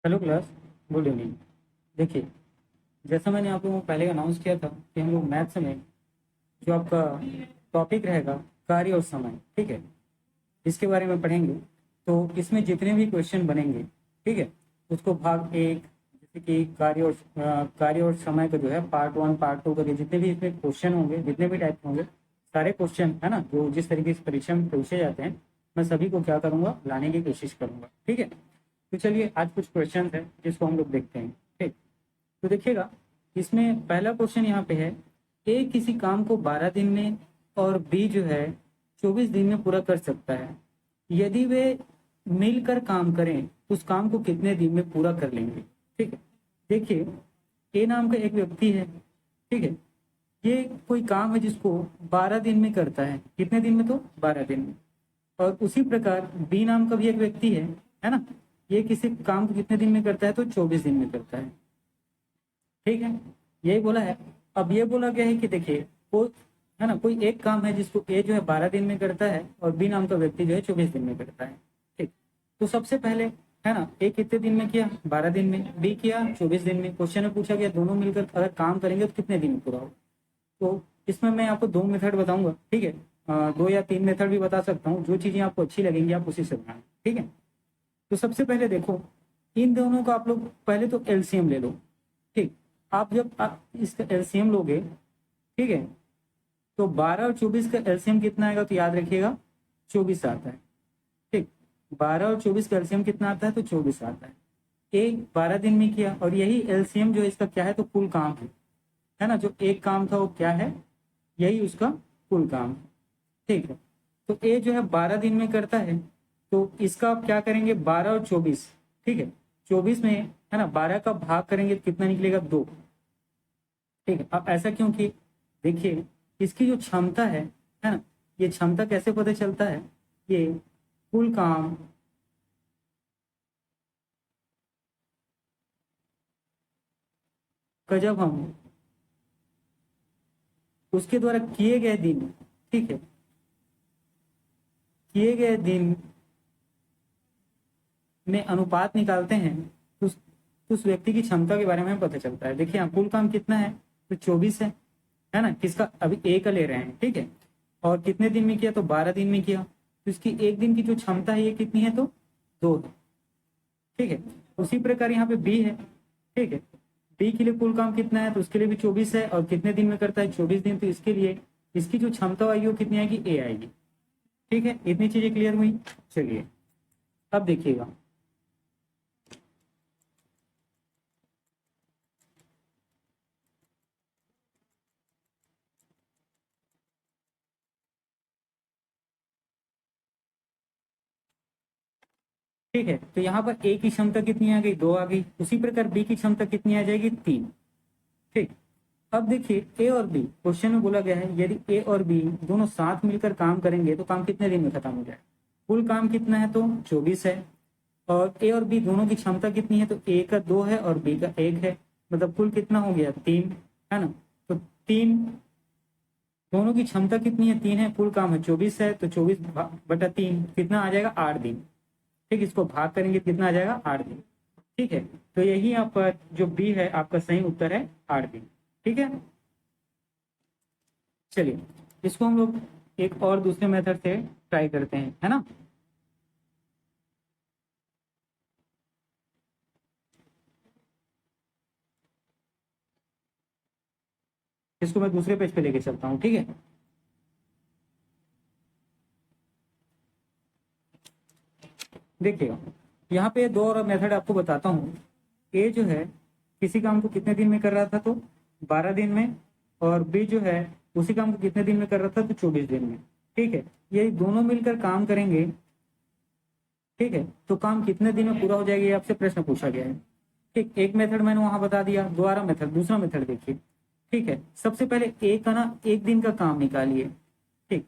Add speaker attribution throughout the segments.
Speaker 1: Hello class, good evening. देखिए, जैसा मैंने आप लोगों को पहले अनाउंस किया था कि हम लोग मैथ्स में जो आपका टॉपिक रहेगा कार्य और समय, ठीक है, इसके बारे में पढ़ेंगे। तो इसमें जितने भी क्वेश्चन बनेंगे, ठीक है, उसको भाग एक, जैसे कि कार्य और समय का जो है पार्ट वन पार्ट टू करके जितने भी इसमें क्वेश्चन होंगे, जितने भी टाइप होंगे, सारे क्वेश्चन है ना, जो जिस तरीके से परीक्षा में पूछे जाते हैं, मैं सभी को क्या करूँगा, लाने की कोशिश करूँगा। ठीक है, तो चलिए आज कुछ क्वेश्चन है जिसको हम लोग देखते हैं। ठीक, तो देखिएगा, इसमें पहला क्वेश्चन यहाँ पे है, ए किसी काम को 12 दिन में और बी जो है 24 दिन में पूरा कर सकता है। यदि वे मिलकर काम करें तो उस काम को कितने दिन में पूरा कर लेंगे। ठीक है, देखिए, ए नाम का एक व्यक्ति है, ठीक है, ये कोई काम है जिसको 12 दिन में करता है। कितने दिन में? तो 12 दिन में। और उसी प्रकार बी नाम का भी एक व्यक्ति है ना, ये किसी काम को कितने दिन में करता है? तो 24 दिन में करता है। ठीक है, यही बोला है। अब ये बोला गया है कि देखिए, कोई है ना, कोई एक काम है जिसको ए जो है 12 दिन में करता है और बी नाम का व्यक्ति जो है 24 दिन में करता है। ठीक, तो सबसे पहले है ना, ए कितने दिन में किया? 12 दिन में। बी किया 24 दिन में। क्वेश्चन में पूछा गया दोनों मिलकर अगर काम करेंगे तो कितने दिन में पूरा होगा। तो इसमें मैं आपको दो मेथड बताऊंगा, ठीक है, दो या तीन मेथड भी बता सकता हूँ। जो चीजें आपको अच्छी लगेंगी आप उसी से बनाएं। ठीक है, तो सबसे पहले देखो, इन दोनों का आप लोग पहले तो एलसीएम ले लो। ठीक, आप जब आप इसका एलसीएम लोगे, ठीक है, तो 12 और 24 का एलसीएम कितना आएगा? तो याद रखिएगा 24 आता है। ठीक, 12 और 24 का एलसीएम कितना आता है? तो 24 आता है। एक 12 दिन में किया और यही एलसीएम जो है इसका क्या है? तो कुल काम है ना, जो एक काम था वो क्या है? यही उसका कुल काम है। ठीक है, तो ए जो है 12 दिन में करता है, तो इसका आप क्या करेंगे? 12 और 24, ठीक है, 24 में है ना 12 का भाग करेंगे तो कितना निकलेगा? 2। ठीक है, अब ऐसा क्यों? कि देखिए, इसकी जो क्षमता है ना, ये क्षमता कैसे पता चलता है? ये कुल काम का जब हम उसके द्वारा किए गए दिन, ठीक है, किए गए दिन में अनुपात निकालते हैं तो उस व्यक्ति की क्षमता के बारे में पता चलता है। देखिए, यहाँ कुल काम कितना है? तो 24 है ना, किसका? अभी ए का ले रहे हैं, ठीक है, और कितने दिन में किया? तो 12 दिन में किया, तो इसकी एक दिन की जो क्षमता है ये कितनी है? तो 2 है। ठीक है, उसी प्रकार यहाँ पे बी है, ठीक है, बी के लिए कुल काम कितना है? तो उसके लिए भी 24 है और कितने दिन में करता है? 24 दिन। तो इसके लिए इसकी जो क्षमता आएगी वो कितनी आएगी? ए आएगी। ठीक है, इतनी चीजें क्लियर हुई। चलिए अब देखिएगा, ठीक है, तो यहाँ पर ए की क्षमता कितनी आ गई? 2 आ गई। उसी प्रकार बी की क्षमता कितनी आ जाएगी? 3। ठीक, अब देखिए, ए और बी, क्वेश्चन में बोला गया है यदि ए और बी दोनों साथ मिलकर काम करेंगे तो काम कितने दिन में खत्म हो जाए। कुल काम कितना है? तो 24 है। और ए और बी दोनों की क्षमता कितनी है? तो ए का 2 है और बी का 1 है। मतलब कुल कितना हो गया? 3, है ना। तो 3, दोनों की क्षमता कितनी है? 3 है। कुल काम है 24 है, तो 24/3 कितना आ जाएगा? 8 दिन। ठीक, इसको भाग करेंगे कितना आ जाएगा? 8 दिन। ठीक है, तो यही आपका जो बी है आपका सही उत्तर है, 8 दिन। ठीक है, चलिए इसको हम लोग एक और दूसरे मेथड से ट्राई करते हैं, है ना। इसको मैं दूसरे पेज पे लेके चलता हूँ, ठीक है। देखिएगा, यहाँ पे दो और मेथड आपको बताता हूँ। ए जो है किसी काम को कितने दिन में कर रहा था? तो 12 दिन में। और बी जो है उसी काम को कितने दिन में कर रहा था? तो 24 दिन में। ठीक है, ये दोनों मिलकर काम करेंगे, ठीक है, तो काम कितने दिन में पूरा हो जाएगा? ये आपसे प्रश्न पूछा गया है। ठीक, एक मेथड मैंने वहां बता दिया। दोबारा मेथड, दूसरा मेथड देखिए। ठीक है, सबसे पहले ए का ना एक दिन का काम निकालिए। ठीक,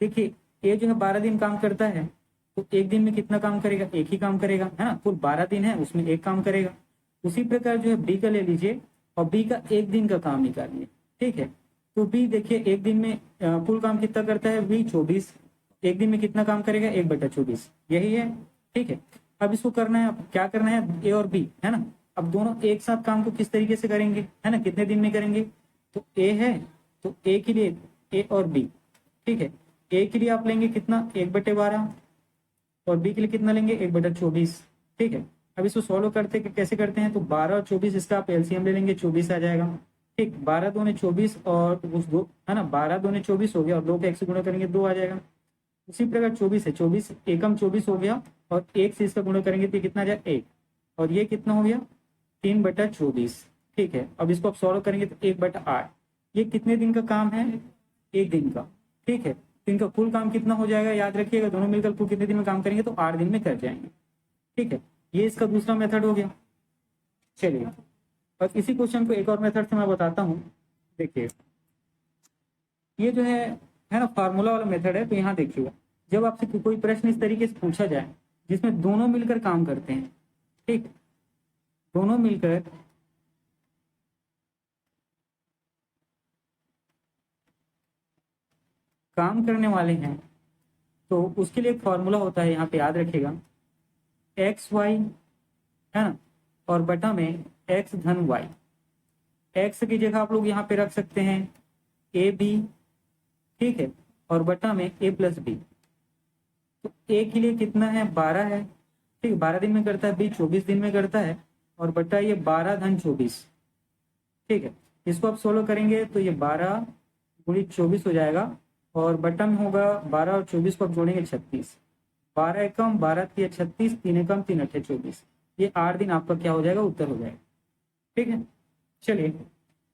Speaker 1: देखिए, ए जो है 12 दिन काम करता है, तो एक दिन में कितना काम करेगा? एक ही काम करेगा, है ना। कुल 12 दिन है, उसमें एक काम करेगा। उसी प्रकार जो है बी का ले लीजिए और बी का एक दिन का काम निकालिए। ठीक है, तो बी देखिए एक दिन में कुल काम कितना करता है? बी 24। एक दिन में कितना काम करेगा? 1/24, यही है। ठीक है, अब इसको करना है, अब क्या करना है, ए और बी है ना। अब दोनों एक साथ काम को किस तरीके से करेंगे, है ना, कितने दिन में करेंगे। तो ए है, तो ए के लिए ए और बी, ठीक है। ए के लिए आप लेंगे कितना, 1/12, और बी के लिए कितना लेंगे, 1/24, ठीक है। अब इसको सॉल्व करते कैसे करते हैं, तो 12 और 24 इसका आप एलसीएम ले लेंगे, 24 आ जाएगा, ठीक। 12 दूने 24 और उस दो, है ना, 12 दूने 24 हो गया, और 2 का 1 से गुणा करेंगे 2 आ जाएगा। उसी प्रकार 24 है, 24 एकम 24 हो गया, और 1 से इसका गुणा करेंगे तो कितना आ जाएगा 1, और ये कितना हो गया 3/24, ठीक है। अब इसको आप सॉल्व करेंगे तो 1/8। ये कितने दिन का काम है, 1 दिन का, ठीक है। तो इनका कुल काम कितना हो जाएगा, याद रखिएगा, दोनों मिलकर कुल कितने दिन में काम करेंगे, तो 8 दिन में कर जाएंगे, ठीक है। ये इसका दूसरा मेथड हो गया। चलिए, और इसी क्वेश्चन को एक और मेथड से मैं बताता हूँ। देखिए, ये जो है ना, फार्मूला वाला मेथड है। तो यहाँ देखिएगा, जब आपसे कोई प्रश्न इस तरीके से पूछा जाए जिसमें दोनों मिलकर काम करते हैं, ठीक, दोनों मिलकर काम करने वाले हैं, तो उसके लिए एक फॉर्मूला होता है, यहाँ पे याद रखिएगा, एक्स वाई, है ना, और बटा में एक्स धन वाई। एक्स की जगह आप लोग यहाँ पे रख सकते हैं ए बी, ठीक है, और बटा में ए प्लस बी। तो ए के लिए कितना है, 12 है, ठीक, 12 दिन में करता है, बी 24 दिन में करता है, और बटा ये 12 धन 24, ठीक है। इसको आप सोल्व करेंगे तो ये 12 गुणित 24 हो जाएगा, और बटा में होगा 12 और 24 को आप जोड़ेंगे 36, 12 एकम 12 3 36, 3 एकम 3 8 24। ये 8 दिन आपका क्या हो जाएगा, उत्तर हो जाएगा, ठीक है। चलिए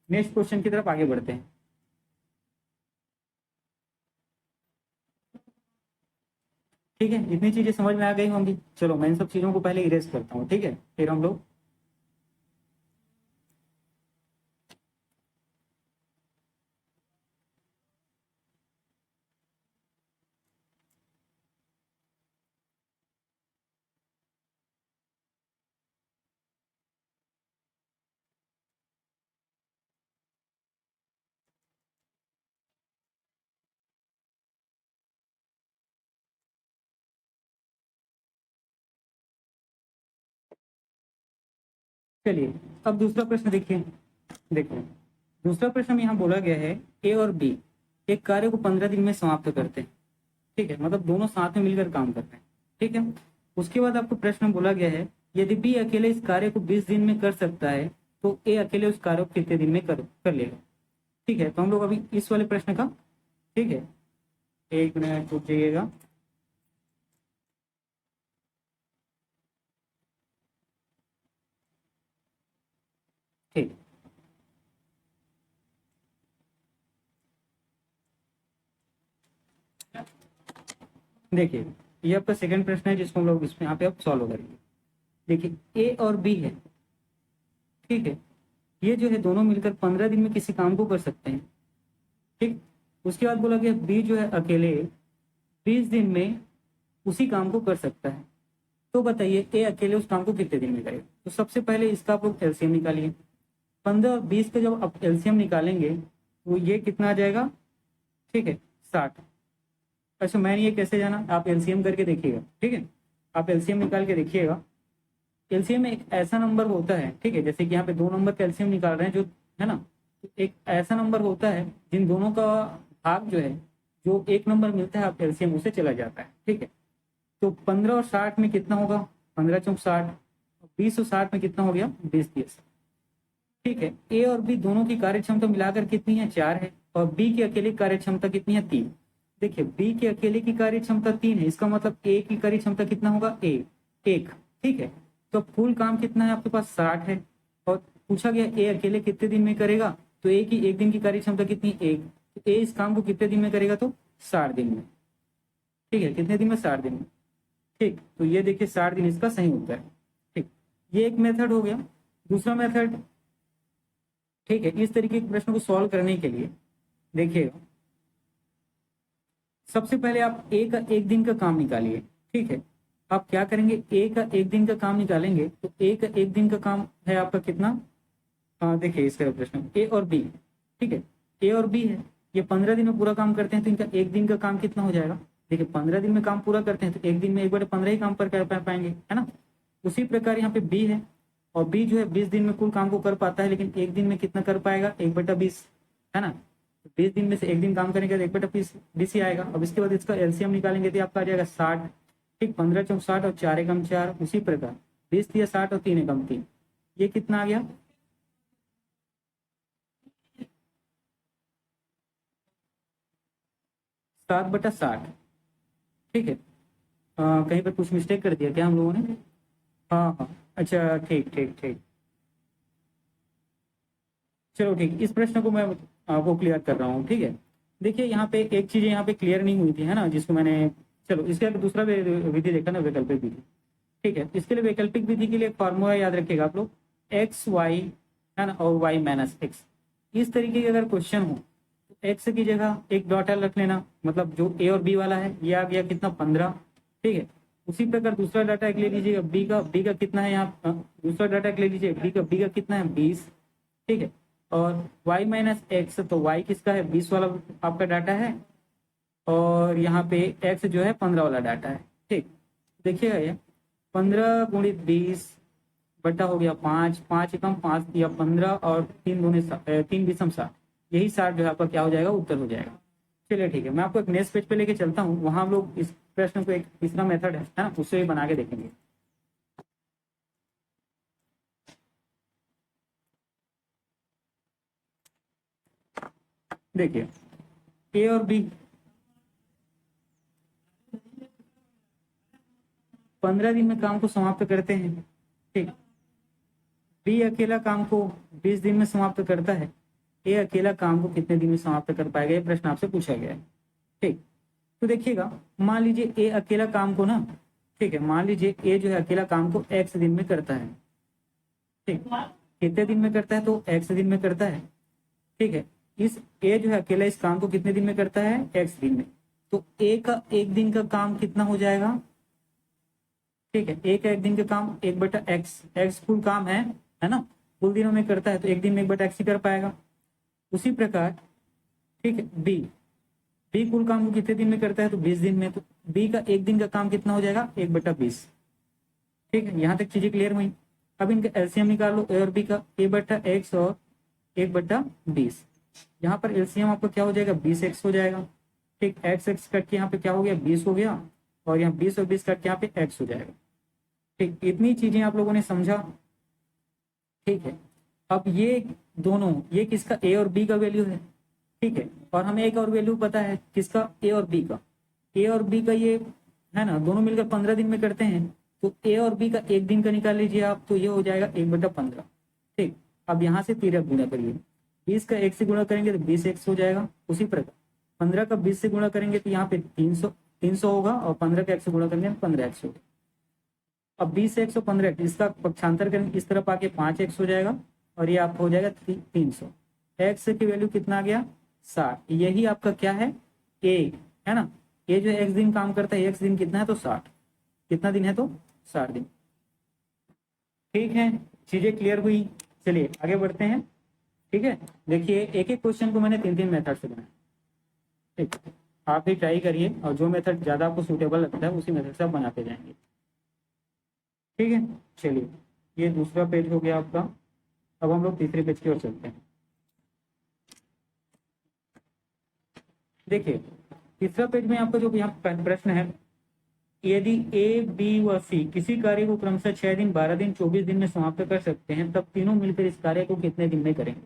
Speaker 1: नेक्स्ट क्वेश्चन की तरफ आगे बढ़ते हैं। ठीक है, इतनी चीजें समझ में आ गई होंगी। चलो मैं इन सब चीजों को पहले इरेज करता हूँ, ठीक है, फिर हम लोग चलिए अब दूसरा प्रश्न देखिए। देखिए दूसरा प्रश्न में यहाँ बोला गया है, ए और बी एक कार्य को 15 दिन में समाप्त करते हैं, ठीक है, मतलब दोनों साथ में मिलकर काम करते हैं, ठीक है। उसके बाद आपको प्रश्न बोला गया है, यदि बी अकेले इस कार्य को 20 दिन में कर सकता है, तो ए अकेले उस कार्य को कितने दिन में कर लेगा, ठीक है। तो हम लोग अभी इस वाले प्रश्न का, ठीक है, एक मिनट रुक जाइएगा। ठीक, देखिए ये आपका सेकंड प्रश्न है जिसको हम लोग इसमें यहाँ पे अब सॉल्व करेंगे। देखिए ए और बी है, ठीक है, ये जो है दोनों मिलकर 15 दिन में किसी काम को कर सकते हैं, ठीक। उसके बाद बोला गया बी जो है अकेले 20 दिन में उसी काम को कर सकता है, तो बताइए ए अकेले उस काम को कितने दिन में करेगा। तो सबसे पहले इसका आप लोग एलसीएम निकालिए। 15 और 20 का जब आप एलसीएम निकालेंगे तो ये कितना आ जाएगा, ठीक है, 60। अच्छा मैंने ये कैसे जाना, आप एलसीएम करके देखिएगा, ठीक है, आप एलसीएम निकाल के देखिएगा। एलसीएम में एक ऐसा नंबर होता है, ठीक है, जैसे कि यहाँ पे 2 नंबर का एलसीएम निकाल रहे हैं जो, है ना, तो एक ऐसा नंबर होता है जिन दोनों का भाग जो है, जो एक नंबर मिलता है आप एलसीएम उसे चला जाता है, ठीक है। तो 15 और 60 में कितना होगा, 15 चौक 60, 20 और 60 में कितना हो गया, 20 ठीक है। ए और बी दोनों की कार्य क्षमता मिलाकर कितनी है, 4 है, और बी की अकेले कार्य क्षमता कितनी है, 3। देखिए बी की अकेले की कार्य क्षमता 3 है, इसका मतलब ए की कार्य क्षमता कितना होगा, 1, ठीक है। तो कुल काम कितना है आपके पास, 60 है, और पूछा गया ए अकेले कितने दिन में करेगा, तो ए की 1 दिन की कार्य क्षमता कितनी, 1, तो ए इस काम को कितने दिन में करेगा, तो 60 दिन में, ठीक है, कितने दिन में, 60 दिन में, ठीक। तो ये देखिए 60 दिन इसका सही उत्तर है, ठीक। ये एक मेथड हो गया। दूसरा मेथड, ठीक है, इस तरीके के प्रश्न को सॉल्व करने के लिए देखिएगा, सबसे पहले आप ए का 1 दिन का काम निकालिए, ठीक है। आप क्या करेंगे, ए का 1 दिन का काम निकालेंगे, तो ए का 1 दिन का काम है आपका कितना, देखिए इसका प्रश्न ए और बी, ठीक है, ए और बी है, ये 15 दिन में पूरा काम करते हैं, तो इनका 1 दिन का काम कितना हो जाएगा, देखिए 15 दिन में काम पूरा करते हैं तो एक दिन में 1/15 ही काम पर कर पाएंगे, है ना। उसी प्रकार यहाँ पे बी है, और बी जो है 20 दिन में कुल काम को कर पाता है, लेकिन एक दिन में कितना कर पाएगा, 1/20, है ना। 20 दिन में से एक दिन काम करेंगे तो 1/20 ही आएगा। अब इसके बाद इसका एलसीएम निकालेंगे तो आपका आ जाएगा 60। ठीक, 15 चौक 60 और 4 एकम 4। उसी प्रकार 20 दिया 60 और 3 एकम 3, ये कितना आ गया, 7/60। ठीक है, कहीं पर कुछ मिस्टेक कर दिया क्या हम लोगों ने? हाँ हाँ, अच्छा ठीक ठीक ठीक, चलो ठीक, इस प्रश्न को मैं आपको क्लियर कर रहा हूँ। ठीक है, देखिए यहाँ पे एक चीज यहाँ पे क्लियर नहीं हुई थी, है ना, जिसको मैंने, चलो इसके आगे दूसरा विधि देखा ना, वैकल्पिक विधि। ठीक है, इसके लिए वैकल्पिक विधि के लिए फॉर्मूला याद रखिएगा आप लोग, एक्स वाई, है ना, और वाई माइनस एक्स। इस तरीके के अगर क्वेश्चन हो तो एक्स की जगह एक डॉट एल रख लेना, मतलब जो ए और बी वाला है ये आ गया कितना, 15। ठीक है, उसी प्रकार दूसरा डाटा एक ले लीजिएगा, बी का कितना है यहाँ, दूसरा डाटा एक ले लीजिए, बी का कितना है, 20। ठीक है, और y माइनस एक्स, तो y किसका है, 20 वाला आपका डाटा है, और यहाँ पे x जो है 15 वाला डाटा है। ठीक, देखिएगा ये 15 × 20 बटा हो गया 5, 5 एकम 5 या 15, और 3 यही 60 जो है आपका क्या हो जाएगा, उत्तर हो जाएगा। चलिए ठीक है, मैं आपको एक नेक्स्ट पेज पे लेके चलता हूँ, वहां हम लोग इस प्रश्न को एक तीसरा मेथड है ना, उससे भी बना के देखेंगे। देखिए ए और बी 15 दिन में काम को समाप्त करते हैं। ठीक, बी अकेला काम को 20 दिन में समाप्त करता है, ए अकेला काम को कितने दिन में समाप्त कर पाएगा, ये प्रश्न आपसे पूछा गया है। ठीक, तो देखिएगा, मान लीजिए ए अकेला काम को ना, ठीक है, मान लीजिए ए जो है अकेला काम को x दिन में करता है। ठीक, कितने दिन में करता है, तो x दिन में करता है। ठीक है, इस ए जो है अकेला इस काम को कितने दिन में करता है, x दिन में। तो ए का एक दिन का काम कितना हो जाएगा, ठीक है, ए का एक दिन का काम 1/x, x कुल काम है ना, कुल दिनों में करता है तो एक दिन में 1/x ही कर पाएगा। उसी प्रकार ठीक है, बी कुल काम को कितने दिन में करता है, तो 20 दिन में, तो बी का एक दिन का काम कितना हो जाएगा, 1/20। ठीक है, यहाँ तक चीजें क्लियर हुई। अब इनका एलसीएम निकाल लो, ए और बी का, a/x और 1/20। यहाँ पर एलसीएम आपका क्या हो जाएगा, 20x हो जाएगा। ठीक, x कट के यहाँ पे क्या हो गया, 20 हो गया, और यहाँ 20 और 20 कट के यहाँ पे x हो जाएगा। ठीक, इतनी चीजें आप लोगों ने समझा। ठीक है, अब ये दोनों, ये किसका, ए और बी का वैल्यू है। ठीक है, और हमें एक और वैल्यू पता है किसका, ए और बी का। ए और बी का ये है ना, दोनों मिलकर 15 दिन में करते हैं, तो ए और बी का एक दिन का निकाल लीजिए आप, तो ये हो जाएगा 1/15। ठीक, अब यहाँ से 13 गुणा करिए, 20 का 1 से गुणा करेंगे तो 20x हो जाएगा। उसी प्रकार 15 का 20 से गुणा करेंगे तो यहाँ पे 300 होगा, और 15 का 1 से गुणा करेंगे तो 15x होगा। अब 20x और 15x, इसका पक्षांतर करेंगे इस तरफ आके 5x हो जाएगा, और ये आपको हो जाएगा 300। x की वैल्यू कितना आ गया, 60। यही आपका क्या है, ए, है ना। ये जो x दिन काम करता है, x दिन कितना है, तो 60। कितना दिन है, तो 60 दिन। ठीक है, चीजें क्लियर हुई। चलिए आगे बढ़ते हैं। ठीक है, देखिए एक एक क्वेश्चन को मैंने 3 मेथड से बनाया। ठीक, आप भी ट्राई करिए, और जो मेथड ज्यादा आपको सूटेबल लगता है उसी मेथड से आप बनाते जाएंगे। ठीक है, चलिए ये दूसरा पेज हो गया आपका। अब हम लोग तीसरे पेज की ओर चलते हैं। देखिए तीसरा पेज में आपका जो यहाँ प्रश्न है, यदि ए बी व सी किसी कार्य को क्रमशः 6 दिन, 12 दिन, 24 दिन में समाप्त कर सकते हैं, तब तीनों मिलकर इस कार्य को कितने दिन में करेंगे।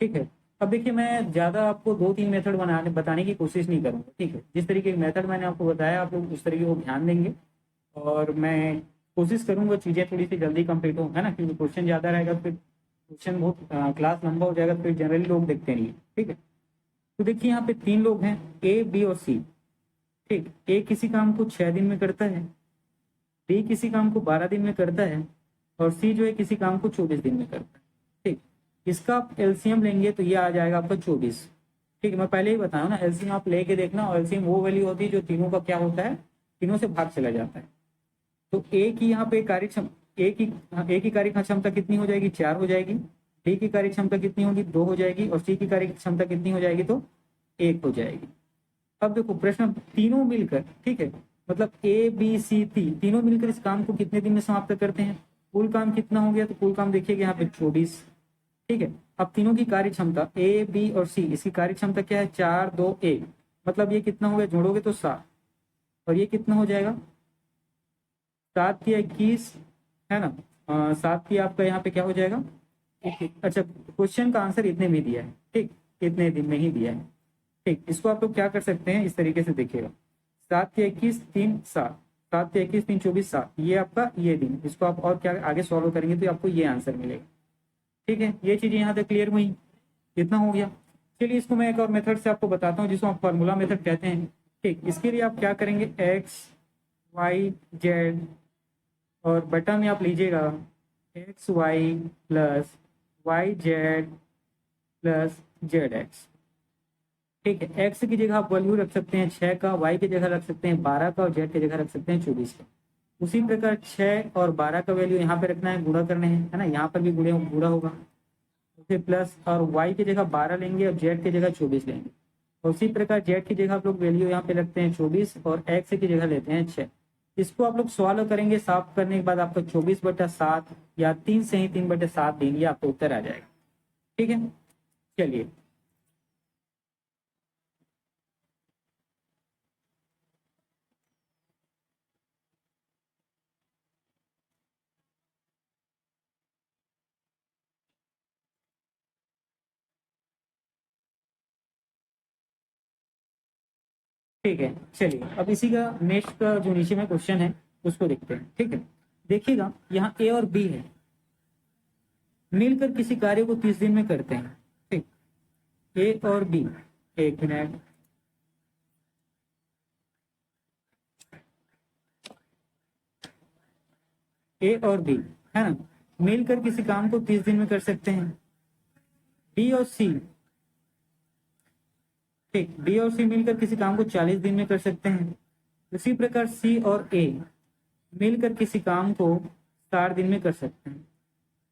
Speaker 1: ठीक है, अब देखिए मैं ज्यादा आपको 2-3 मेथड बताने की कोशिश नहीं करूंगा। ठीक है, जिस तरीके के मेथड मैंने आपको बताया आप लोग उस तरीके को ध्यान देंगे, और मैं कोशिश करूंगा चीजें थोड़ी सी जल्दी कंप्लीट हो, है ना, क्योंकि क्वेश्चन ज्यादा रहेगा फिर क्वेश्चन बहुत क्लास लंबा हो जाएगा, फिर जनरली लोग देखते नहीं है। ठीक है, तो देखिए यहाँ पे 3 लोग हैं, ए बी और सी। ठीक, ए किसी काम को 6 दिन में करता है, बी किसी काम को 12 दिन में करता है, और सी जो है किसी काम को 24 दिन में करता है। ठीक, इसका एलसीएम लेंगे तो ये आ जाएगा आपका 24। ठीक है, मैं पहले ही बताया ना, एलसीएम आप लेके देखना, और एलसीएम वो वैल्यू होती है जो तीनों का क्या होता है, तीनों से भाग चला जाता है। तो ए की यहाँ पे ए की कार्य क्षमता कितनी हो जाएगी, 4 हो जाएगी। डी की कार्य क्षमता कितनी होगी, 2 हो जाएगी, और सी की कार्य क्षमता कितनी हो जाएगी, तो 1 हो जाएगी। अब देखो प्रश्न तीनों मिलकर, ठीक है, मतलब ए बी सी तीनों मिलकर इस काम को कितने दिन में समाप्त करते हैं। कुल काम कितना हो गया, तो कुल काम देखिएगा यहाँ पे 24, ठीक है। अब तीनों की कार्य क्षमता ए बी और सी, इसकी कार्य क्षमता क्या है, 4 2 1, मतलब ये कितना हो गया, जोड़ोगे तो 7, और ये कितना हो जाएगा 7 या 21, है ना। 7 की आपका यहाँ पे क्या हो जाएगा, अच्छा क्वेश्चन का आंसर इतने में दिया है, ठीक, इतने दिन में ही दिया है, ठीक। इसको आप लोग क्या कर सकते हैं, इस तरीके से देखिएगा, 7 या 21 3 7, 7 या 21 3 24 7, ये आपका ये दिन, इसको आप और क्या आगे सॉल्व करेंगे तो आपको ये आंसर मिलेगा, ठीक है। ये चीजें यहाँ तक क्लियर हुई, इतना हो गया। चलिए इसको मैं एक और मेथड से आपको बताता हूँ, जिसको आप फार्मूला मेथड कहते हैं, ठीक। इसके लिए आप क्या करेंगे, एक्स वाई जेड, और बटा में आप लीजिएगा x y plus y z plus z x, ठीक है। एक्स की जगह आप वैल्यू रख सकते हैं 6 का, वाई की जगह रख सकते हैं 12 का, और जेड की जगह रख सकते हैं 24 का। उसी प्रकार 6 और 12 का वैल्यू यहाँ पे रखना है, गुणा करने हैं, है ना, यहाँ पर भी गुणा होगा, फिर प्लस, और वाई की जगह 12 लेंगे और जेड की जगह 24 लेंगे। और उसी प्रकार जेड की जगह आप लोग वैल्यू यहाँ पे रखते हैं 24, और एक्स की जगह लेते हैं 6। इसको आप लोग सॉल्व करेंगे, साफ करने के बाद आपका 24/7 या 3 से ही 3/7 देंगे, आपको उत्तर आ जाएगा, ठीक है। चलिए ठीक है, चलिए अब इसी का नेक्स्ट का जो नीचे में क्वेश्चन है उसको देखते हैं, ठीक है। देखिएगा यहाँ ए और बी है, मिलकर किसी कार्य को 30 दिन में करते हैं, ठीक। ए और बी, एक मिनट, ए और बी, है ना, मिलकर किसी काम को 30 दिन में कर सकते हैं। बी और सी, ठीक, बी और सी मिलकर किसी काम को 40 दिन में कर सकते हैं। उसी प्रकार सी और ए मिलकर किसी काम को 60 दिन में कर सकते हैं।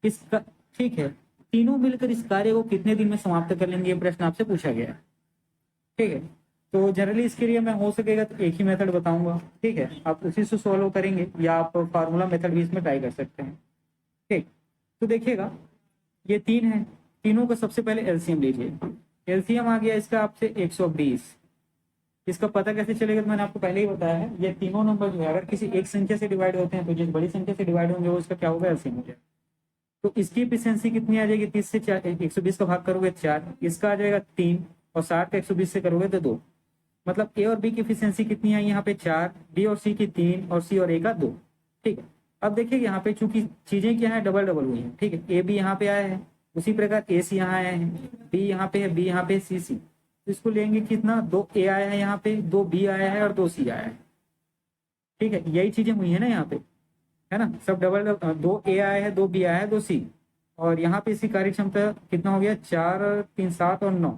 Speaker 1: इसका, ठीक है, तीनों मिलकर इस कार्य को कितने दिन में समाप्त कर लेंगे, ये प्रश्न आपसे पूछा गया है, ठीक है। तो जनरली इसके लिए मैं हो सकेगा तो एक ही मेथड बताऊंगा, ठीक है, आप उसी से सॉल्व करेंगे, या आप फार्मूला मेथड भी इसमें ट्राई कर सकते हैं, ठीक। तो देखिएगा ये 3 है, तीनों का सबसे पहले एलसीएम लीजिए। एलसीएम आ गया इसका आपसे 120। इसका पता कैसे चलेगा, तो मैंने आपको पहले ही बताया है, ये तीनों नंबर जो है अगर किसी एक संख्या से डिवाइड होते हैं तो जिस बड़ी संख्या से डिवाइड होंगे वो उसका क्या होगा, एलसीएम हो जाएगा। तो इसकी एफिशिएंसी कितनी आ जाएगी, 30 से 120 का भाग करोगे 4, इसका आ जाएगा 3, और 60 का 120 से करोगे तो 2। मतलब ए और बी की एफिशिएंसी कितनी आई यहाँ पे 4, बी और सी की 3, और सी और ए का 2, ठीक है। अब देखिए यहाँ पे चूंकि चीजें क्या है, डबल डबल हुई है, ठीक है। ए बी यहाँ पे आया है, उसी प्रकार ए सी यहाँ आया है, बी यहाँ पे है, बी यहाँ पे सी सी, तो इसको लेंगे कितना, 2 ए आया है यहाँ पे, 2 बी आया है, और 2 सी आया है, ठीक है। यही चीजें हुई है ना यहाँ पे, है ना, सब डबल, 2 ए आया है, 2 बी आया है, 2 सी, और यहाँ पे इसकी कार्य क्षमता कितना हो गया, 4 3 7 और 9,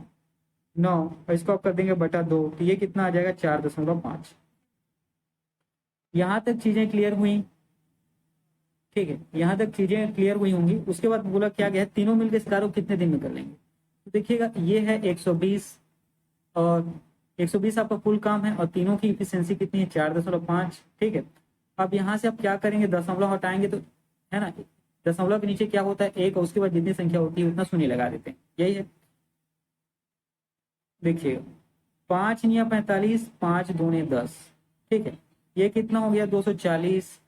Speaker 1: 9, और इसको आप कर देंगे बटा 2, तो ये कितना आ जाएगा, 4.5। यहाँ तक चीजें क्लियर हुई, ठीक है, यहाँ तक चीजें क्लियर हुई होंगी। उसके बाद बोला क्या गया है, तीनों मिलकर इस कार्य को कितने दिन में कर लेंगे। तो देखिएगा ये है 120, और 120 आपका कुल काम है, और तीनों की इफिशियंसी कितनी है, 4.5, ठीक है। अब यहाँ से आप क्या करेंगे, दशमलव हटाएंगे तो, है ना, दशमलव के नीचे क्या होता है, एक, और उसके बाद जितनी संख्या होती है उतना शून्य लगा देते हैं, यही है। देखिए 5 या 45, 5 दूने 10, ठीक है, ये कितना हो गया, 240,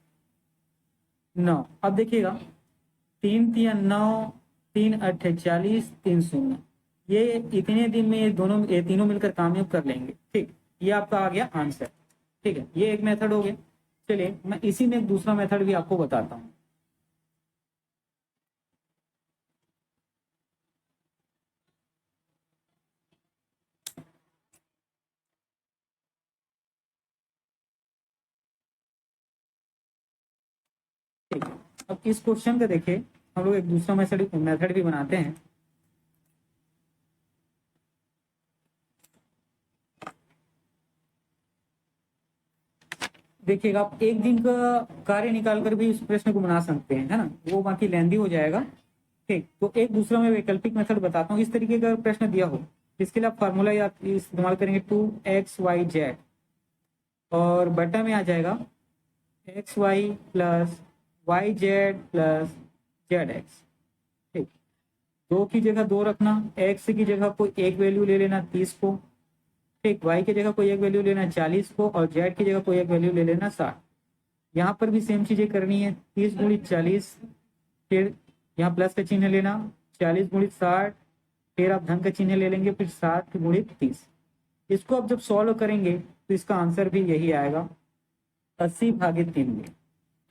Speaker 1: 9। अब देखिएगा 3 तिया 9, 3 अट्ठे 40, 3 शून्य, ये इतने दिन में ये तीनों मिलकर कामयाब कर लेंगे, ठीक। ये आपका आ गया आंसर, ठीक है, ये एक मेथड हो गया। चलिए मैं इसी में एक दूसरा मेथड भी आपको बताता हूँ। ठीक है, अब इस क्वेश्चन का देखिए, हम लोग एक दूसरा मेथड भी बनाते हैं। देखिएगा आप एक दिन का कार्य निकाल कर भी इस प्रश्न को बना सकते हैं, है ना, वो बाकी लेंदी हो जाएगा, ठीक। तो एक दूसरा मैं वैकल्पिक मेथड बताता हूँ, इस तरीके का प्रश्न दिया हो, इसके लिए आप फार्मूला याद इस्तेमाल करेंगे 2xyz और बटा में आ जाएगा xy plus yz plus zx। ठीक, 2 की जगह 2 रखना, x की जगह कोई एक वैल्यू ले लेना 30 को, ठीक, y की जगह कोई एक वैल्यू लेना 40 को और z की जगह कोई एक वैल्यू ले लेना 60। यहाँ पर भी सेम चीजें करनी है, 30 गुणित 40, फिर यहाँ प्लस का चिन्ह लेना, 40 गुणित 60, फिर आप धन का चिन्ह ले लेंगे, फिर 60 गुणित 30। इसको आप जब सॉल्व करेंगे तो इसका आंसर भी यही आएगा 80/3 में।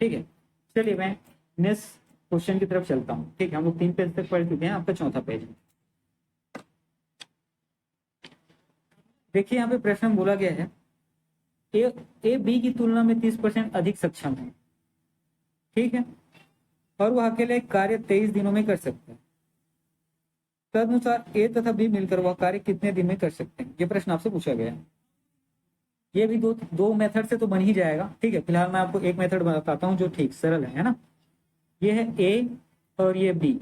Speaker 1: ठीक है, चलिए मैं नेक्स्ट क्वेश्चन की तरफ चलता हूँ। ठीक है, हम लोग 3 पेज तक पढ़ चुके हैं, आपका 4था पेज है। देखिए यहाँ पे प्रश्न में बोला गया है ए बी की तुलना में 30% अधिक सक्षम है। ठीक है, और वह अकेले एक कार्य 23 दिनों में कर सकता है। तदनुसार ए तथा बी मिलकर वह कार्य कितने दिन में कर सकते हैं, ये प्रश्न आपसे पूछा गया है। ये भी दो मेथड से तो बन ही जाएगा। ठीक है, फिलहाल मैं आपको एक मेथड बताता हूँ जो ठीक सरल है ना। ये है ए और ये बी।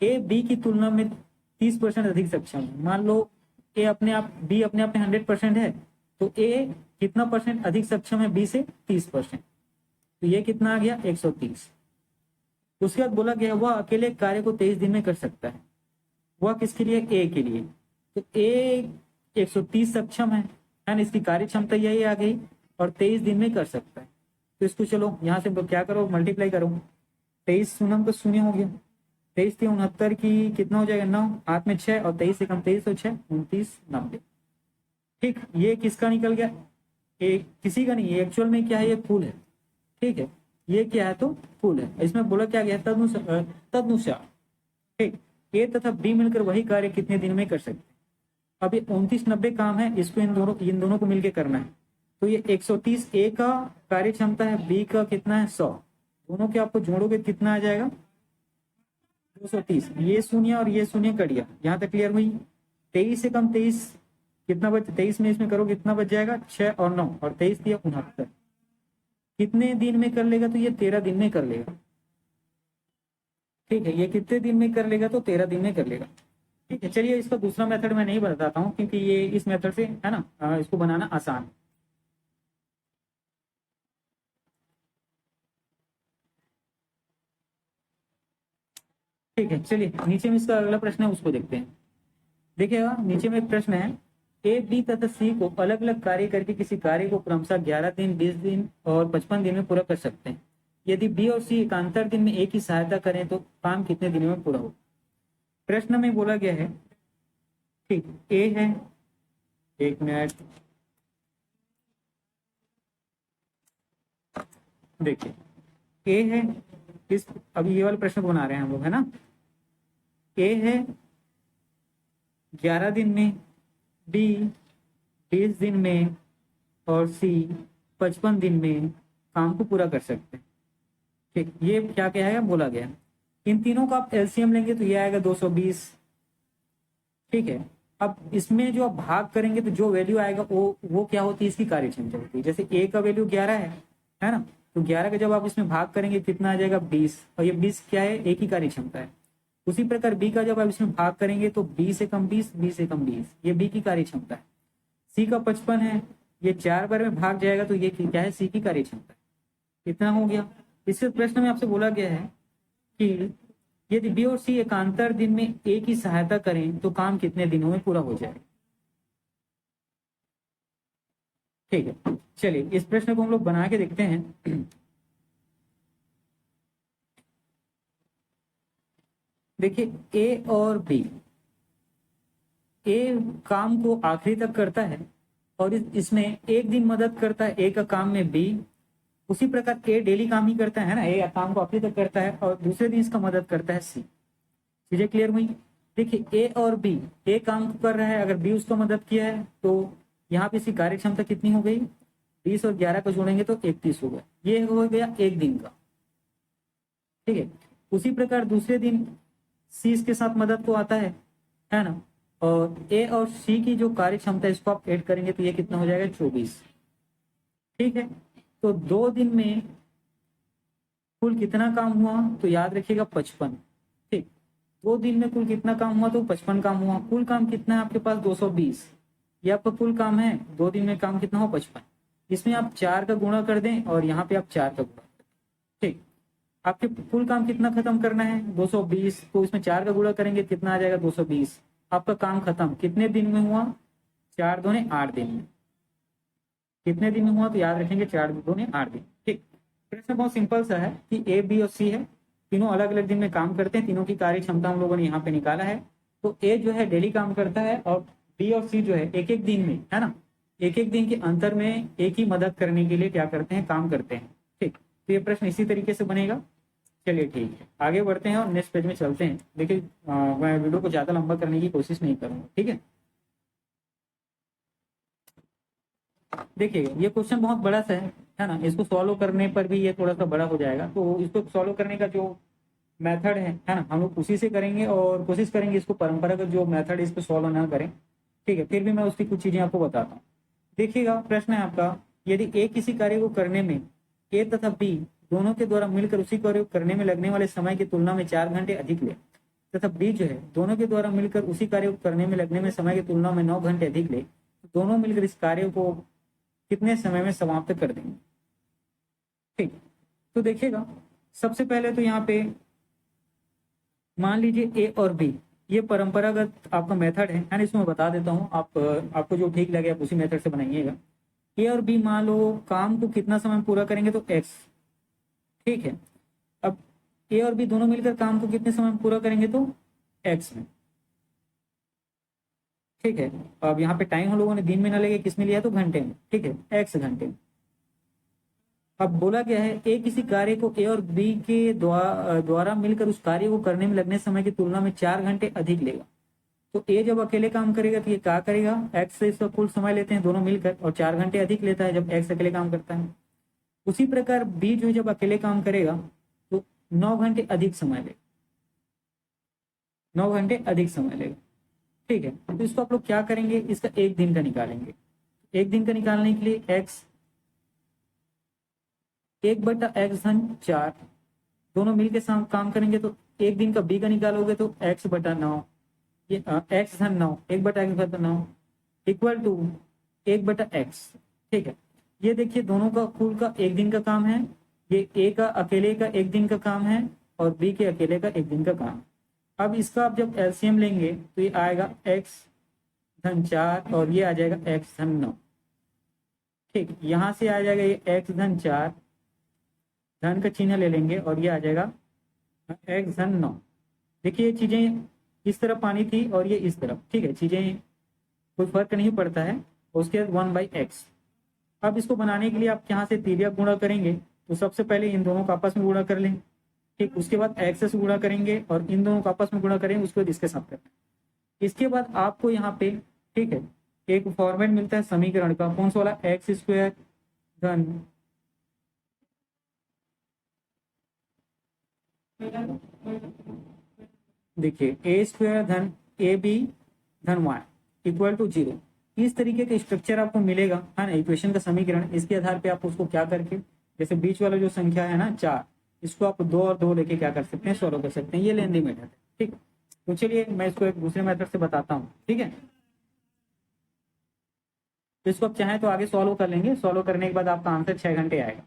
Speaker 1: ए बी की तुलना में 30% अधिक सक्षम है। मान लो ए अपने आप बी अपने आप में 100% है, तो ए कितना परसेंट अधिक सक्षम है बी से? 30%। तो ये कितना आ गया? 130। उसके बाद बोला गया वह अकेले कार्य को 23 दिन में कर सकता है। वह किसके लिए? ए के लिए। तो ए 130 सक्षम है ना, इसकी कार्य क्षमता यही आ गई और 23 दिन में कर सकता है। तो इसको चलो यहाँ से क्या करो, मल्टीप्लाई करो। 23 शून्य तो शून्य हो गया, 23 से 69 की कितना हो जाएगा? 9, हाथ में 6 और 23 से कम 23 और 6 29 90। ठीक, ये किसका निकल गया? एक किसी का नहीं, एक्चुअल में क्या है, ये फूल है। ठीक है, ये क्या है? तो फूल है। इसमें बोला क्या गया? तदनुसार। ठीक, ए तथा बी मिलकर वही कार्य कितने दिन में कर सकते हैं। अब ये 29 90 काम है, इसको इन दोनों को मिलकर करना है। तो ये 130 ए का कार्य क्षमता है, बी का कितना है? 100। दोनों के आपको जोड़ोगे कितना आ जाएगा? 230। ये शून्य और ये शून्य कट गया। यहाँ तक क्लियर हुई? 23 से कम 23 कितना बच? 23 में इसमें करोगे कितना बच जाएगा? 6 और 9 और 23 दिया 69। कितने दिन में कर लेगा? तो ये 13 दिन में कर लेगा। ठीक है, ये कितने दिन में कर लेगा? तो 13 दिन में कर लेगा। ठीक है, चलिए इसका दूसरा मेथड मैं नहीं बताता हूँ क्योंकि ये इस मेथड से है ना, इसको बनाना आसान है। ठीक है, चलिए नीचे में इसका अगला प्रश्न है, उसको देखते हैं। देखिएगा नीचे में एक प्रश्न है, ए बी तथा सी को अलग अलग कार्य करके किसी कार्य को क्रमशः 11 दिन 20 दिन और 55 दिन में पूरा कर सकते हैं। यदि बी और सी एकांतर दिन में एक ही सहायता करें तो काम कितने दिनों में पूरा हो? प्रश्न में बोला गया है, ठीक, ए है, एक मिनट देखिए, ए है, इस अभी ये वाला प्रश्न बना रहे हैं हम लोग, है ना। ए है 11 दिन में, बी 20 दिन में और सी 55 दिन में काम को पूरा कर सकते हैं। ठीक, ये क्या क्या है बोला गया। इन तीनों का आप एलसीएम लेंगे तो ये आएगा 220। ठीक है, अब इसमें जो आप भाग करेंगे तो जो वैल्यू आएगा वो क्या होती है? इसकी कार्य क्षमता होती है। जैसे ए का वैल्यू 11 है ना, तो 11 का जब आप इसमें भाग करेंगे कितना आ जाएगा? 20, और ये 20 क्या है? एक ही कार्य क्षमता है। उसी प्रकार बी का जब आप इसमें भाग करेंगे तो 20 से कम 20, 20 से कम 20, ये बी की कार्य क्षमता है। सी का 55 है, ये 4 बार में भाग जाएगा तो ये क्या है? सी की कार्य क्षमता है। इतना हो गया। इससे प्रश्न में आपसे बोला गया है कि यदि बी और सी एकांतर दिन में ए की सहायता करें तो काम कितने दिनों में पूरा हो जाएगा? ठीक है, चलिए इस प्रश्न को हम लोग बना के देखते हैं। देखिए ए और बी, ए काम को आखिरी तक करता है और इसमें एक दिन मदद करता है ए का काम में बी। उसी प्रकार ए डेली काम ही करता है ना, ए काम को आखिरी तक करता है और दूसरे दिन इसका मदद करता है सी। चीजें क्लियर हुई? देखिए ए और बी, ए काम को कर रहा है, अगर बी उसको मदद किया है तो यहाँ पे इसकी कार्य क्षमता कितनी हो गई? 20 और 11 को जोड़ेंगे तो 31 हो गया। ये हो गया एक दिन का। ठीक है, उसी प्रकार दूसरे दिन सी इसके साथ मदद को आता है ना, और ए और सी की जो कार्य क्षमता है इसको आप ऐड करेंगे तो ये कितना हो जाएगा? 24। ठीक है, तो 2 दिन में कुल कितना काम हुआ? तो याद रखिएगा 55। ठीक, 2 दिन में कुल कितना काम हुआ, तो 55 काम हुआ। कुल काम कितना है आपके पास, 220। ये आपका कुल काम है। 2 दिन में काम कितना हो, 55। इसमें आप 4 का गुणा कर दें और यहाँ पे आप 4 का गुणा कर दें। ठीक, आपके कुल काम कितना खत्म करना है, 220, तो इसमें 4 का गुणा करेंगे कितना आ जाएगा, 220। आपका काम खत्म कितने दिन में हुआ, 4 दूने 8 दिन में। कितने दिन में हुआ, तो याद रखेंगे 4 दूने 8 दिन। ठीक, प्रश्न बहुत सिंपल सा है कि ए, बी और सी है, तीनों अलग अलग दिन में काम करते हैं, तीनों की कार्य क्षमता हम लोगों ने यहाँ पे निकाला है। तो ए जो है डेली काम करता है और बी और सी जो है एक एक दिन में, है ना, एक एक दिन के अंतर में एक ही मदद करने के लिए क्या करते हैं, काम करते हैं। ठीक, तो ये प्रश्न इसी तरीके से बनेगा। चलिए ठीक है, आगे बढ़ते हैं और नेक्स्ट पेज में चलते हैं। देखिए मैं वीडियो को ज्यादा लंबा करने की कोशिश नहीं करूंगा, ठीक है। देखिए ये क्वेश्चन बहुत बड़ा सा है ना, इसको सॉल्व करने पर भी ये थोड़ा सा बड़ा हो जाएगा। तो इसको सॉल्व करने का जो मेथड है ना, हम लोग उसी से करेंगे और कोशिश करेंगे इसको परंपरागत जो मेथड है इसको सॉल्व ना करें। ठीक है, फिर भी मैं उसकी कुछ चीजें आपको बताता हूँ। देखिएगा प्रश्न है आपका, यदि ए किसी कार्य को करने में ए तथा बी दोनों के द्वारा मिलकर उसी कार्य को करने में लगने वाले समय की तुलना में 4 घंटे अधिक ले, तथा बी जो है दोनों के द्वारा मिलकर उसी कार्य को करने में लगने में समय की तुलना में 9 घंटे अधिक ले, तो दोनों मिलकर इस कार्य को कितने समय में समाप्त कर देंगे। ठीक, तो देखिएगा सबसे पहले तो यहाँ पे मान लीजिए ए और बी, ये परंपरागत आपका मेथड है ना, इसमें बता देता हूँ। आपको जो ठीक लगे आप उसी मेथड से बनाइएगा। ए और बी मान लो काम को कितना समय पूरा करेंगे, तो एक्स। ठीक है, अब ए और बी दोनों मिलकर काम को कितने समय में पूरा करेंगे, तो एक्स में। ठीक है, अब यहाँ पे टाइम हम लोगों ने दिन में ना लेके किस में लिया, तो घंटे में। ठीक है, एक्स घंटे में। अब बोला गया है ए किसी कार्य को ए और बी के द्वारा मिलकर उस कार्य को करने में लगने समय की तुलना में 4 घंटे अधिक लेगा। तो ए जब अकेले काम करेगा तो ये क्या करेगा, एक्स से इसका कुल समय लेते हैं दोनों मिलकर, और 4 घंटे अधिक लेता है जब एक्स अकेले काम करता है। उसी प्रकार बी जो जब अकेले काम करेगा तो 9 घंटे अधिक समय लेगा, 9 घंटे अधिक समय लेगा। ठीक है, तो इसको आप लोग क्या करेंगे, इसका एक दिन का निकालेंगे। एक दिन का निकालने के लिए एक्स, 1/x/4 दोनों मिलकर काम करेंगे, तो एक दिन का बी का निकालोगे तो x/9, ये x/9, 1/x/9 equal to 1/x। ठीक है, ये देखिए दोनों का कुल का एक दिन का काम है, ये ए का अकेले का एक दिन का काम है और बी के अकेले का एक दिन का काम। अब इसका आप जब एलसीएम लेंगे तो ये आएगा x/4 और ये आ जाएगा x/9। ठीक, यहाँ से आ जाएगा ये x/4, धन का चिन्ह ले लेंगे और ये आ जाएगा x/9। देखिए ये चीजें इस तरफ पानी थी और ये इस तरफ, ठीक है, चीजें कोई फर्क नहीं पड़ता है। उसके बाद 1/x। अब इसको बनाने के लिए आप यहाँ से तिर्यक गुणा करेंगे, तो सबसे पहले इन दोनों का आपस में गुणा कर लें। ठीक, उसके बाद एक्स से गुणा करेंगे और इन दोनों का आपस में गुणा करेंगे, उसके बाद इसके साथ करेंगे। इसके बाद आपको यहाँ पे, ठीक है, एक फॉर्मेट मिलता है समीकरण का, कौन सा वाला, x² धन देखिए a² धन ab धन y इक्वल टू 0। इस तरीके का स्ट्रक्चर आपको मिलेगा, है ना, इक्वेशन का समीकरण। इसके आधार पे आप उसको क्या करके, जैसे बीच वाला जो संख्या है ना 4, इसको आप 2 और 2 लेके क्या कर सकते हैं, सॉल्व कर सकते हैं। ये लेंदी मेथड है। ठीक, तो चलिए मैं इसको एक दूसरे मेथड से बताता हूँ। ठीक है, तो इसको आप चाहें तो आगे सॉल्व कर लेंगे, सॉल्व करने के बाद आपका आंसर 6 घंटे आएगा।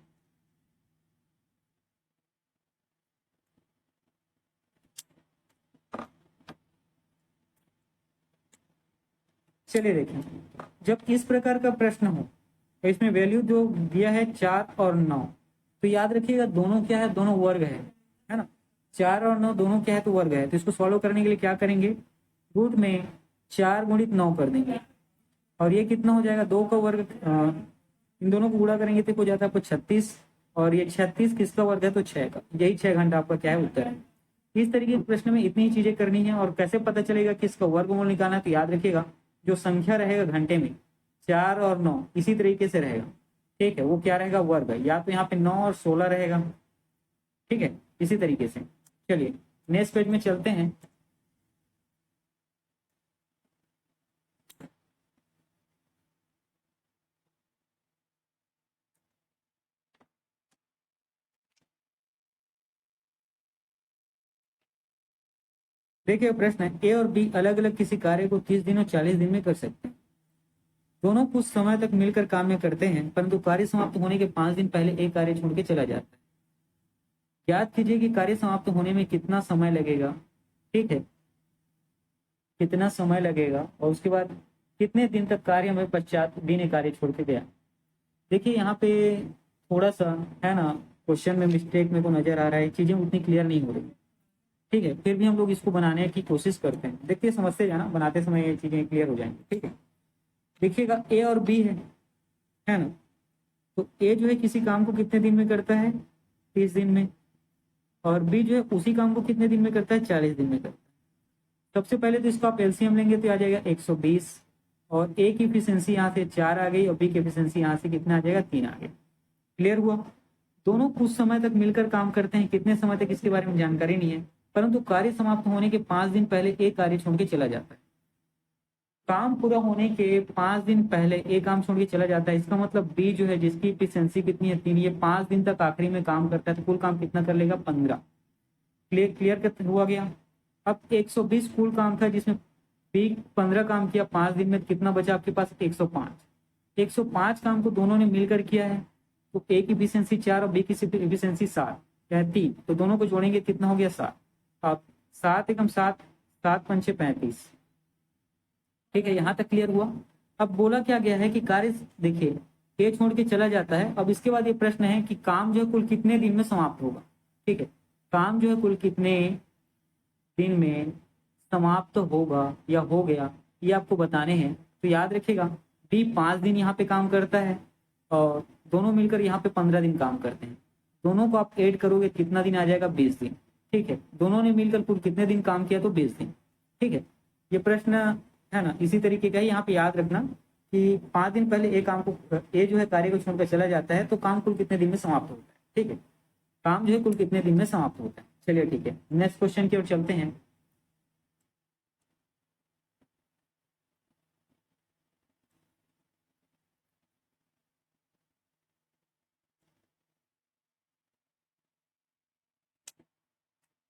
Speaker 1: चलिए देखें, जब इस प्रकार का प्रश्न हो तो इसमें वैल्यू जो दिया है 4 और 9, तो याद रखिएगा दोनों क्या है, दोनों वर्ग है ना। 4 और 9 दोनों क्या है, तो वर्ग है। तो इसको सॉल्व करने के लिए क्या करेंगे, रूट में 4 गुणित 9 कर देंगे और ये कितना हो जाएगा, 2 का वर्ग, इन दोनों को गुणा करेंगे तो हो जाता है आपको 36, और ये 36 किसका वर्ग है, तो 6 का। यही 6 घंटा आपका क्या है, उत्तर है। इस तरीके के प्रश्न में इतनी ही चीजें करनी है। और कैसे पता चलेगा कि इसका वर्गमूल निकालना है, तो याद रखिएगा जो संख्या रहेगा घंटे में 4 और 9 इसी तरीके से रहेगा। ठीक है, वो क्या रहेगा, वर्ग है। या तो यहाँ पे 9 और 16 रहेगा। ठीक है, इसी तरीके से। चलिए नेक्स्ट पेज में चलते हैं। देखिए प्रश्न है, ए और बी अलग अलग किसी कार्य को 30 दिन और 40 दिन में कर सकते हैं। दोनों कुछ समय तक मिलकर काम में करते हैं, परंतु कार्य समाप्त होने के 5 दिन पहले एक कार्य छोड़ के चला जाता है। याद कीजिए कि कार्य समाप्त होने में कितना समय लगेगा, ठीक है, कितना समय लगेगा, और उसके बाद कितने दिन तक कार्य में पश्चात बी ने कार्य छोड़ के गया। देखिए यहाँ पे थोड़ा सा है ना, क्वेश्चन में मिस्टेक मेरे को नजर आ रहा है, चीजें उतनी क्लियर नहीं हो रही, ठीक है, फिर भी हम लोग इसको बनाने की कोशिश करते हैं। देखिए समझते जाना, बनाते समय ये चीजें क्लियर हो जाएंगी, ठीक है। देखिएगा ए और बी है ना, तो ए जो है किसी काम को कितने दिन में करता है, 30 दिन में, और बी जो है उसी काम को कितने दिन में करता है, 40 दिन में करता है। सबसे पहले तो इसको आप एलसीएम लेंगे तो आ जाएगा 120, और ए की एफिशिएंसी यहाँ से 4 आ गई और बी की एफिशिएंसी यहाँ से कितना आ जाएगा, 3 आ गया। क्लियर हुआ। दोनों कुछ समय तक मिलकर काम करते हैं, कितने समय तक इसके बारे में जानकारी नहीं है, परंतु कार्य समाप्त होने के 5 दिन पहले एक कार्य छोड़ के चला जाता है। काम पूरा होने के 5 दिन पहले एक काम छोड़ के चला जाता है, इसका मतलब बी जो है जिसकी एफिशिएंसी कितनी है, 3, ये 5 दिन तक आखिरी में काम करता है, तो कुल काम कितना कर लेगा, 15। क्लियर हुआ गया। अब 120 कुल काम था जिसमें बी 15 काम किया 5 दिन में, कितना बचा आपके पास, 105। 105 काम को दोनों ने मिलकर किया है, तो ए की एफिशिएंसी 4 और बी की एफिशिएंसी 7 या 3, तो दोनों को जोड़ेंगे कितना हो गया, 7। अब 7 एकम 7, 7 पंचे 35, ठीक है, यहां तक क्लियर हुआ। अब बोला क्या गया है कि कार्य, देखिए ए छोड़ के चला जाता है, अब इसके बाद ये प्रश्न है कि काम जो है कुल कितने दिन में समाप्त होगा, ठीक है, काम जो है कुल कितने दिन में समाप्त होगा या हो गया, ये आपको बताने हैं। तो याद रखिएगा, बी 5 दिन यहाँ पे काम करता है और दोनों मिलकर यहाँ पे 15 दिन काम करते हैं। दोनों को आप ऐड करोगे कितना दिन आ जाएगा, 20 दिन, ठीक है। दोनों ने मिलकर कुल कितने दिन काम किया, तो 20 दिन, ठीक है। ये प्रश्न है ना इसी तरीके का है, यहाँ पे याद रखना कि 5 दिन पहले ए काम को, ए जो है कार्य को छोड़कर चला जाता है, तो काम कुल कितने दिन में समाप्त होता है, ठीक है, काम जो है कुल कितने दिन में समाप्त होता है। चलिए ठीक है, नेक्स्ट क्वेश्चन की ओर चलते हैं।